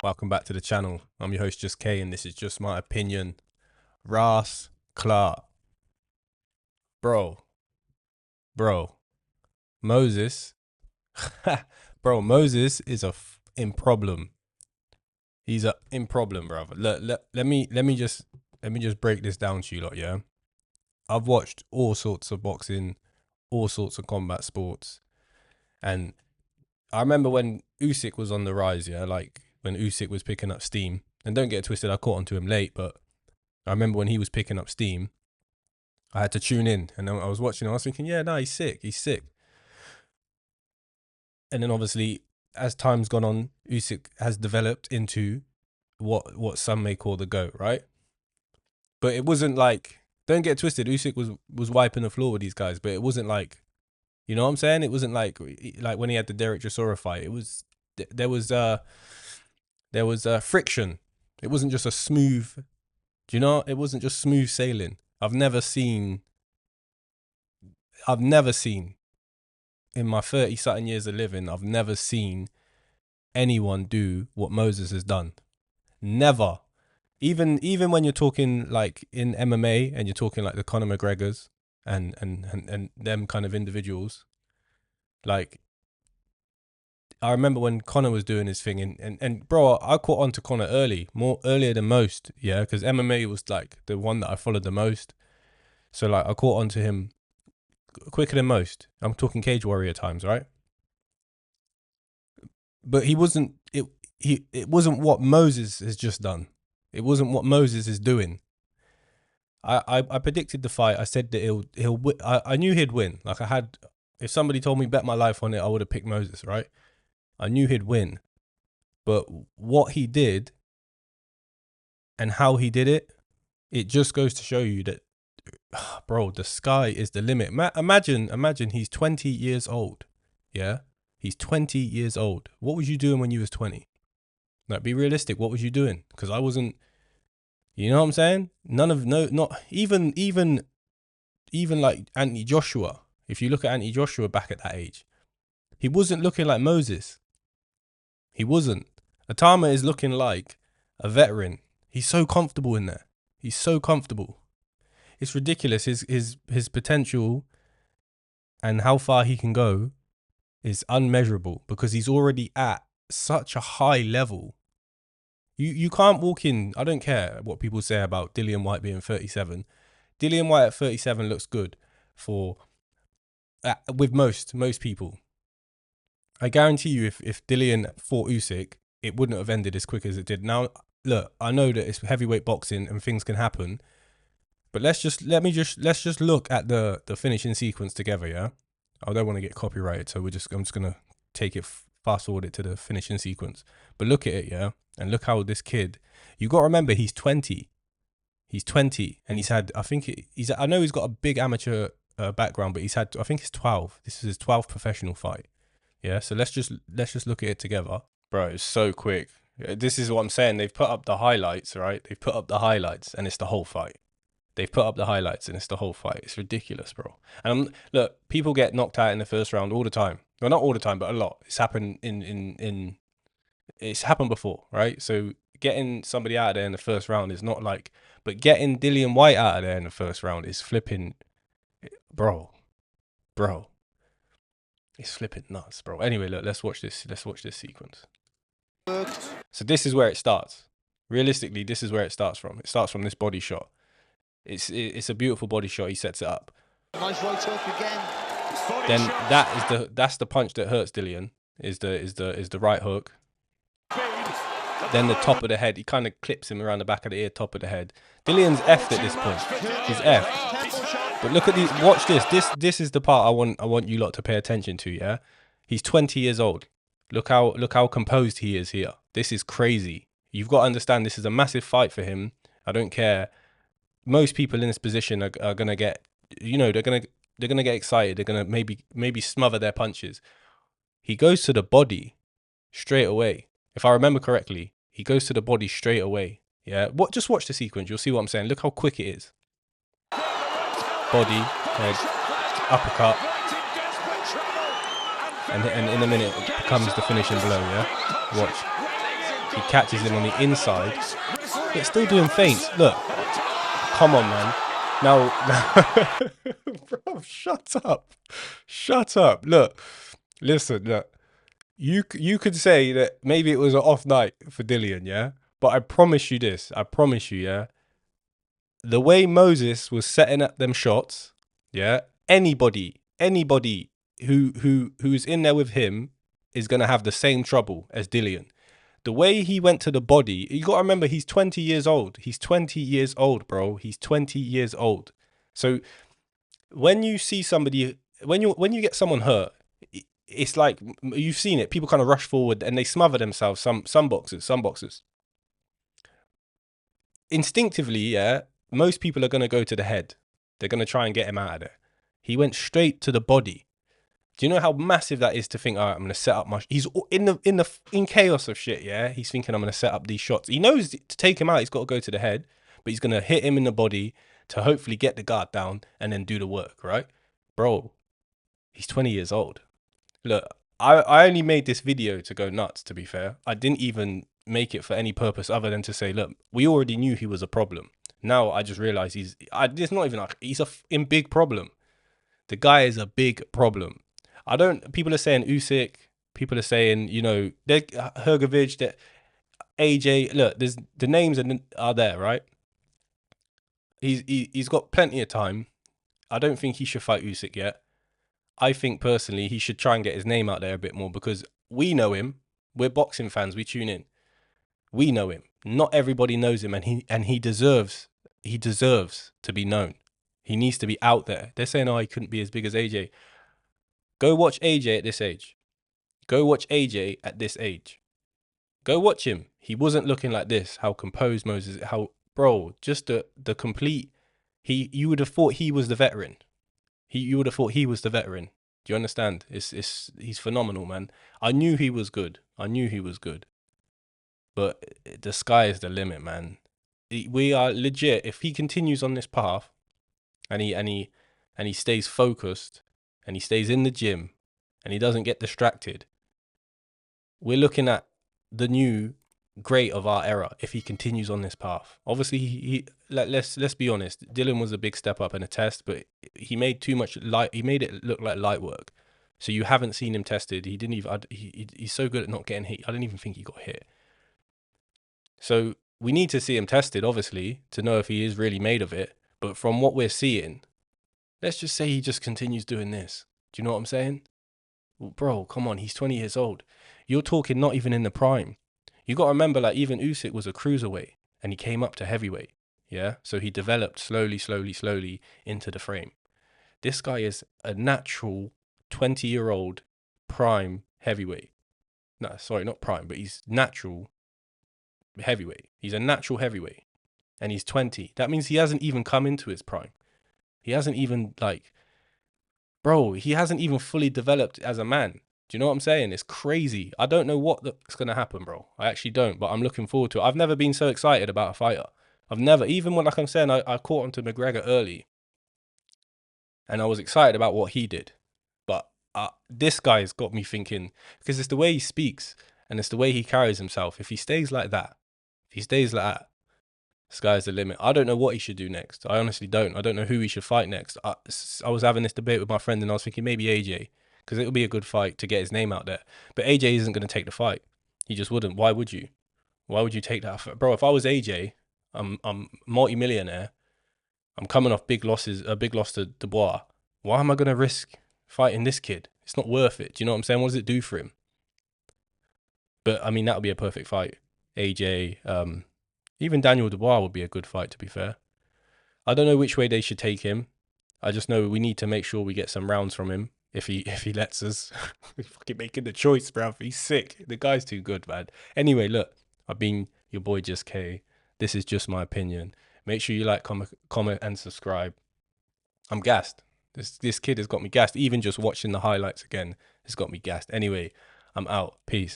Welcome back to the channel. I'm your host, Just K, and this is just my opinion. Ras Clark. Bro. Moses. Bro, Moses is in problem. He's in problem, brother. Let me just break this down to you lot, yeah? I've watched all sorts of boxing, all sorts of combat sports. And I remember when Usyk was on the rise, yeah, like when Usyk was picking up steam. And don't get it twisted, I caught onto him late, but I remember when he was picking up steam, I had to tune in. And then I was watching, I was thinking, yeah, no, he's sick. And then obviously, as time's gone on, Usyk has developed into what some may call the GOAT, right? But it wasn't like, don't get twisted, Usyk was wiping the floor with these guys, but it wasn't like, you know what I'm saying? It wasn't like when he had the Derek Chisora fight. It was there was friction. It wasn't just a smooth. Do you know? It wasn't just smooth sailing. I've never seen in my 30-something years of living, I've never seen anyone do what Moses has done. Never. Even when you're talking like in MMA and you're talking like the Conor McGregors and them kind of individuals, like I remember when Conor was doing his thing and bro, I caught on to Conor earlier than most, yeah, because MMA was like the one that I followed the most. So like I caught on to him quicker than most. I'm talking Cage Warrior times, right? But it wasn't what Moses has just done. It wasn't what Moses is doing. I predicted the fight. I said that I knew he'd win. Like if somebody told me bet my life on it, I would have picked Moses, right? I knew he'd win. But what he did and how he did it, it just goes to show you that, bro, the sky is the limit. Imagine he's 20 years old. Yeah? He's 20 years old. What was you doing when you was 20? Like, be realistic. What was you doing? Because I wasn't, you know what I'm saying? Not even like Anthony Joshua. If you look at Anthony Joshua back at that age, he wasn't looking like Moses. He wasn't. Itauma is looking like a veteran. He's so comfortable in there. He's so comfortable. It's ridiculous. His potential and how far he can go is unmeasurable because he's already at such a high level. You can't walk in. I don't care what people say about Dillian Whyte being 37. Dillian Whyte at 37 looks good with most people. I guarantee you, if Dillian fought Usyk, it wouldn't have ended as quick as it did. Now, look, I know that it's heavyweight boxing and things can happen, but let's just look at the finishing sequence together. Yeah, I don't want to get copyrighted, so I'm just gonna take it fast forward it to the finishing sequence. But look at it, yeah, and look how this kid. You got to remember, he's 20. He's 20, and he's had. I know he's got a big amateur background, but he's had. I think it's 12. This is his 12th professional fight. Yeah, so let's just look at it together. Bro, it's so quick. This is what I'm saying. They've put up the highlights, right? They've put up the highlights, and it's the whole fight. They've put up the highlights, and it's the whole fight. It's ridiculous, bro. And look, people get knocked out in the first round all the time. Well, not all the time, but a lot. It's happened it's happened before, right? So getting somebody out of there in the first round is not like, but getting Dillian Whyte out of there in the first round is flipping, bro. It's flipping nuts, bro. Anyway, look, let's watch this sequence. So this is where it starts. Realistically, this is where it starts from. It starts from this body shot. It's a beautiful body shot. He sets it up. Nice right hook again. Then that's the punch that hurts Dillian. Is the right hook. Then the top of the head. He kind of clips him around the back of the ear, top of the head. Dillian's effed at this point. He's effed. But look at these. Watch this. This is the part I want you lot to pay attention to. Yeah, he's 20 years old. Look how composed he is here. This is crazy. You've got to understand. This is a massive fight for him. I don't care. Most people in this position are gonna get. You know, they're gonna get excited. They're gonna maybe smother their punches. He goes to the body straight away. If I remember correctly, he goes to the body straight away. Yeah. Just watch the sequence. You'll see what I'm saying. Look how quick it is. Body, head, uppercut, and in a minute it becomes the finishing blow, yeah? Watch. He catches him on the inside, but still doing feints. Look, come on, man. Now, bro, shut up. Shut up. Look, listen, look. You could say that maybe it was an off night for Dillian, yeah? But I promise you this. I promise you, yeah? The way Moses was setting up them shots, yeah? Anybody who's in there with him is going to have the same trouble as Dillian. The way he went to the body, you got to remember he's 20 years old. He's 20 years old, bro. He's 20 years old. So when you see somebody, when you get someone hurt, it's like, you've seen it. People kind of rush forward and they smother themselves. Some boxers. Instinctively, yeah, most people are going to go to the head. They're going to try and get him out of there. He went straight to the body. Do you know how massive that is to think, all right, I'm going to set up my... He's in chaos of shit, yeah? He's thinking, I'm going to set up these shots. He knows to take him out, he's got to go to the head, but he's going to hit him in the body to hopefully get the guard down and then do the work, right? Bro, he's 20 years old. Look, I only made this video to go nuts, to be fair. I didn't even make it for any purpose other than to say, look, we already knew he was a problem. Now I just realized it's not even like, he's in big problem. The guy is a big problem. People are saying Usyk, people are saying, you know, Hrgovic, that AJ, look, the names are there, right? He's got plenty of time. I don't think he should fight Usyk yet. I think personally he should try and get his name out there a bit more, because we know him. We're boxing fans. We tune in. We know him. Not everybody knows him, and he deserves to be known. He needs to be out there. They're saying, oh, he couldn't be as big as AJ. Go watch AJ at this age. Go watch AJ at this age. Go watch him. He wasn't looking like this. How composed Moses. Bro, just the complete. You would have thought he was the veteran. You would have thought he was the veteran. Do you understand? He's phenomenal, man. I knew he was good. But the sky is the limit, man. We are legit. If he continues on this path, and he stays focused, and he stays in the gym, and he doesn't get distracted, we're looking at the new great of our era if he continues on this path. Obviously, let's be honest. Dillian was a big step up in a test, but he made too much he made it look like light work. So you haven't seen him tested. He didn't even. He's so good at not getting hit. I don't even think he got hit. So we need to see him tested, obviously, to know if he is really made of it. But from what we're seeing, let's just say he just continues doing this. Do you know what I'm saying? Well, bro, come on. He's 20 years old. You're talking not even in the prime. You got to remember, like, even Usyk was a cruiserweight and he came up to heavyweight. Yeah. So he developed slowly into the frame. This guy is a natural 20-year-old prime heavyweight. No, sorry, not prime, but he's natural heavyweight. He's a natural heavyweight and he's 20. That means he hasn't even come into his prime. He hasn't even, like, bro, he hasn't even fully developed as a man. Do you know what I'm saying? It's crazy. I don't know what's going to happen, bro. I actually don't, but I'm looking forward to it. I've never been so excited about a fighter. I've never, even when, like I'm saying, I caught onto McGregor early and I was excited about what he did. But this guy's got me thinking, because it's the way he speaks and it's the way he carries himself. If he stays like that, sky's the limit. I don't know what he should do next. I honestly don't. I don't know who he should fight next. I was having this debate with my friend and I was thinking maybe AJ, because it would be a good fight to get his name out there. But AJ isn't going to take the fight. He just wouldn't. Why would you? Why would you take that? Bro, if I was AJ, I'm multi-millionaire. I'm coming off a big loss to Dubois. Why am I going to risk fighting this kid? It's not worth it. Do you know what I'm saying? What does it do for him? But, I mean, that would be a perfect fight. AJ, even Daniel Dubois would be a good fight, to be fair. I don't know which way they should take him. I just know we need to make sure we get some rounds from him. If he lets us. We're fucking making the choice, bruv. He's sick. The guy's too good, man. Anyway, look, I've been your boy Just K. This is just my opinion. Make sure you like, comment, and subscribe. I'm gassed. This kid has got me gassed. Even just watching the highlights again has got me gassed. Anyway, I'm out. Peace.